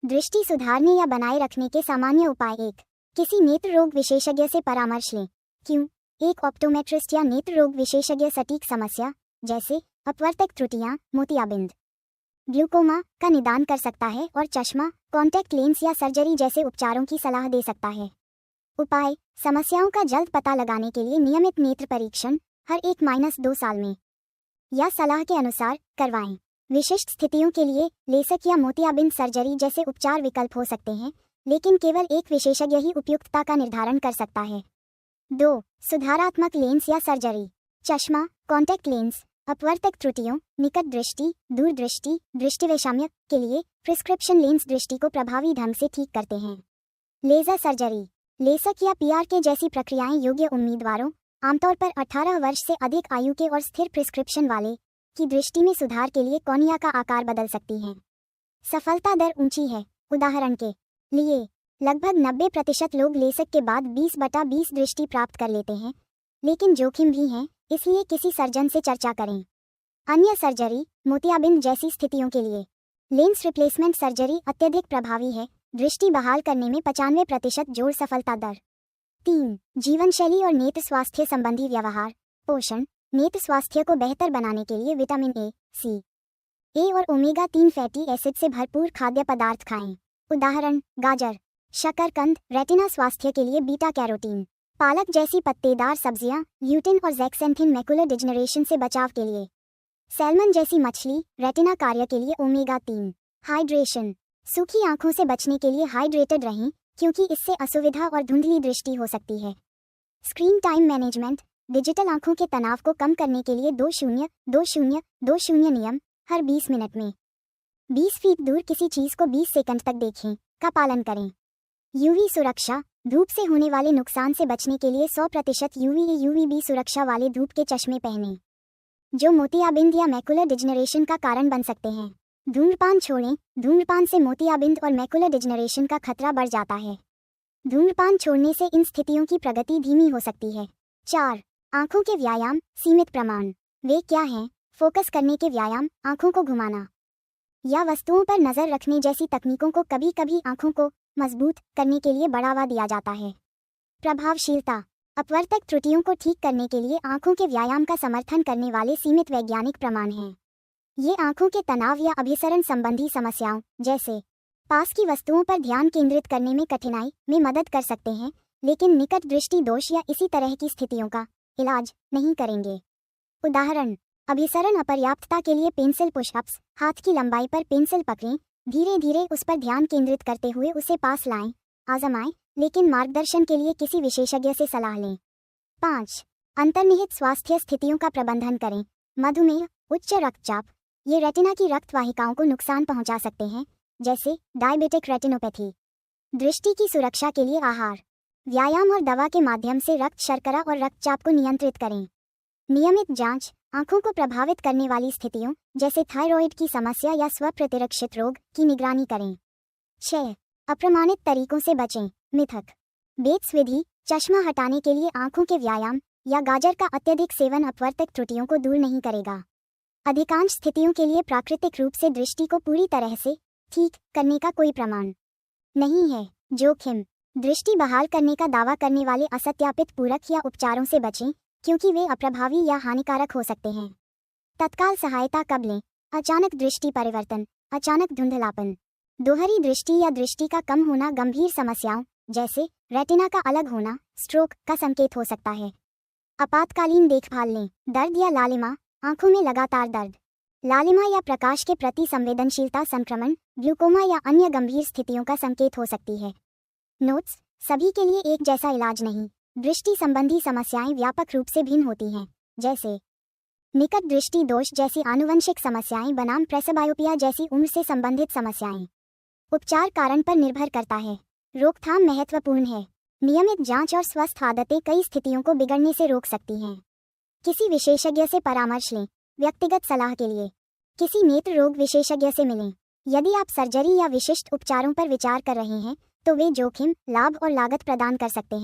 दृष्टि सुधारने या बनाए रखने के सामान्य उपाय। 1. किसी नेत्र रोग विशेषज्ञ से परामर्श लें। क्यों? एक ऑप्टोमेट्रिस्ट या नेत्र रोग विशेषज्ञ सटीक समस्या जैसे अपवर्तक त्रुटियां, मोतियाबिंद, ग्लूकोमा का निदान कर सकता है और चश्मा, कॉन्टैक्ट लेंस या सर्जरी जैसे उपचारों की सलाह दे सकता है। उपाय: समस्याओं का जल्द पता लगाने के लिए नियमित नेत्र परीक्षण हर 1-2 साल में या सलाह के अनुसार करवाएं। विशिष्ट स्थितियों के लिए लेसक या मोतियाबिंद सर्जरी जैसे उपचार विकल्प हो सकते हैं, लेकिन केवल एक विशेषज्ञ ही उपयुक्तता का निर्धारण कर सकता है। 2. सुधारात्मक लेंस या सर्जरी। चश्मा, कॉन्टैक्ट लेंस, अपवर्तक त्रुटियों, निकट दृष्टि, दूर दृष्टि, दृष्टिवैषम्य के लिए प्रिस्क्रिप्शन लेंस दृष्टि को प्रभावी ढंग से ठीक करते हैं। लेजर सर्जरी, लेसक या पीआरके जैसी प्रक्रियाएं योग्य उम्मीदवारों, आमतौर पर 18 वर्ष से अधिक आयु के और स्थिर प्रिस्क्रिप्शन वाले, की दृष्टि में सुधार के लिए कॉर्निया का आकार बदल सकती हैं। सफलता दर ऊंची है। उदाहरण के लिए लगभग 90% लोग लेसक के बाद 20/20 दृष्टि प्राप्त कर लेते हैं, लेकिन जोखिम भी हैं, इसलिए किसी सर्जन से चर्चा करें। अन्य सर्जरी, मोतियाबिंद जैसी स्थितियों के लिए लेंस रिप्लेसमेंट सर्जरी अत्यधिक प्रभावी है, दृष्टि बहाल करने में 95% जोड़ सफलता दर। 3. जीवनशैली और नेत्र स्वास्थ्य संबंधी व्यवहार। पोषण, नेत्र स्वास्थ्य को बेहतर बनाने के लिए विटामिन ए, सी, ए और ओमेगा-3 फैटी एसिड से भरपूर खाद्य पदार्थ खाएं। उदाहरण: गाजर, शकरकंद, रेटिना स्वास्थ्य के लिए बीटा कैरोटीन, पालक जैसी पत्तेदार सब्जियां, ल्यूटिन और ज़ैक्सेंथिन मैकुलर डिजनरेशन से बचाव के लिए, सैल्मन जैसी मछली, रेटिना कार्य के लिए ओमेगा-3। हाइड्रेशन, सूखी आंखों से बचने के लिए हाइड्रेटेड रहें, क्योंकि इससे असुविधा और धुंधली दृष्टि हो सकती है। स्क्रीन टाइम मैनेजमेंट, डिजिटल आंखों के तनाव को कम करने के लिए 2-0-2-0-2-0 नियम, हर 20 मिनट में 20 फीट दूर किसी चीज को 20 सेकंड तक देखें का पालन करें। यूवी सुरक्षा, धूप से होने वाले नुकसान से बचने के लिए 100% यूवी सुरक्षा वाले धूप के चश्मे पहनें, जो मोतियाबिंद या मैकुलर डिजनरेशन का कारण बन सकते हैं। धूम्रपान छोड़ें, धूम्रपान से मोतियाबिंद और मैकुलर डिजनरेशन का खतरा बढ़ जाता है। धूम्रपान छोड़ने से इन स्थितियों की प्रगति धीमी हो सकती है। 4. आंखों के व्यायाम, सीमित प्रमाण। वे क्या हैं? फोकस करने के व्यायाम, आंखों को घुमाना या वस्तुओं पर नजर रखने जैसी तकनीकों को कभी-कभी आंखों को मजबूत करने के लिए बढ़ावा दिया जाता है। प्रभावशीलता, अपवर्तक त्रुटियों को ठीक करने के लिए आंखों के व्यायाम का समर्थन करने वाले सीमित वैज्ञानिक प्रमाण हैं। ये आंखों के तनाव या अभिसरण संबंधी समस्याओं जैसे पास की वस्तुओं पर ध्यान केंद्रित करने में कठिनाई में मदद कर सकते हैं, लेकिन निकट दृष्टि दोष या इसी तरह की स्थितियों का इलाज नहीं करेंगे। उदाहरण: अभिसरण अपर्याप्तता के लिए पेंसिल पुशअप्स, हाथ की लंबाई पर पेंसिल पकड़ें, धीरे धीरे उस पर ध्यान केंद्रित करते हुए उसे पास लाएं, आजमाएं, लेकिन मार्गदर्शन के लिए किसी विशेषज्ञ से सलाह लें। 5. अंतर्निहित स्वास्थ्य स्थितियों का प्रबंधन करें। मधुमेह, उच्च रक्तचाप, ये रेटिना की रक्त वाहिकाओं को नुकसान पहुंचा सकते हैं, जैसे डायबिटिक रेटिनोपैथी। दृष्टि की सुरक्षा के लिए आहार, व्यायाम और दवा के माध्यम से रक्त शर्करा और रक्तचाप को नियंत्रित करें। नियमित जांच, आंखों को प्रभावित करने वाली स्थितियों जैसे थायराइड की समस्या या स्वप्रतिरक्षित रोग की निगरानी करें। 6. अप्रमाणित तरीकों से बचें। मिथक, बेट्स विधि, चश्मा हटाने के लिए आंखों के व्यायाम या गाजर का अत्यधिक सेवन अपवर्तक त्रुटियों को दूर नहीं करेगा। अधिकांश स्थितियों के लिए प्राकृतिक रूप से दृष्टि को पूरी तरह से ठीक करने का कोई प्रमाण नहीं है। जोखिम, दृष्टि बहाल करने का दावा करने वाले असत्यापित पूरक या उपचारों से बचें, क्योंकि वे अप्रभावी या हानिकारक हो सकते हैं। तत्काल सहायता कब लें? अचानक दृष्टि परिवर्तन, अचानक धुंधलापन, दोहरी दृष्टि या दृष्टि का कम होना गंभीर समस्याओं जैसे रेटिना का अलग होना, स्ट्रोक का संकेत हो सकता है। आपातकालीन देखभाल लें। दर्द या लालिमा, आंखों में लगातार दर्द, लालिमा या प्रकाश के प्रति संवेदनशीलता संक्रमण, ग्लूकोमा या अन्य गंभीर स्थितियों का संकेत हो सकती है। नोट्स, सभी के लिए एक जैसा इलाज नहीं। दृष्टि संबंधी समस्याएं व्यापक रूप से भिन्न होती हैं, जैसे निकट दृष्टि दोष जैसी आनुवंशिक समस्याएं बनाम प्रेसबायोपिया जैसी उम्र से संबंधित समस्याएं। उपचार कारण पर निर्भर करता है। रोकथाम महत्वपूर्ण है। नियमित जांच और स्वस्थ आदतें कई स्थितियों को बिगड़ने से रोक सकती हैं। किसी विशेषज्ञ से परामर्श लें। व्यक्तिगत सलाह के लिए किसी नेत्र रोग विशेषज्ञ से मिलें। यदि आप सर्जरी या विशिष्ट उपचारों पर विचार कर रहे हैं, तो वे जोखिम, लाभ और लागत प्रदान कर सकते हैं।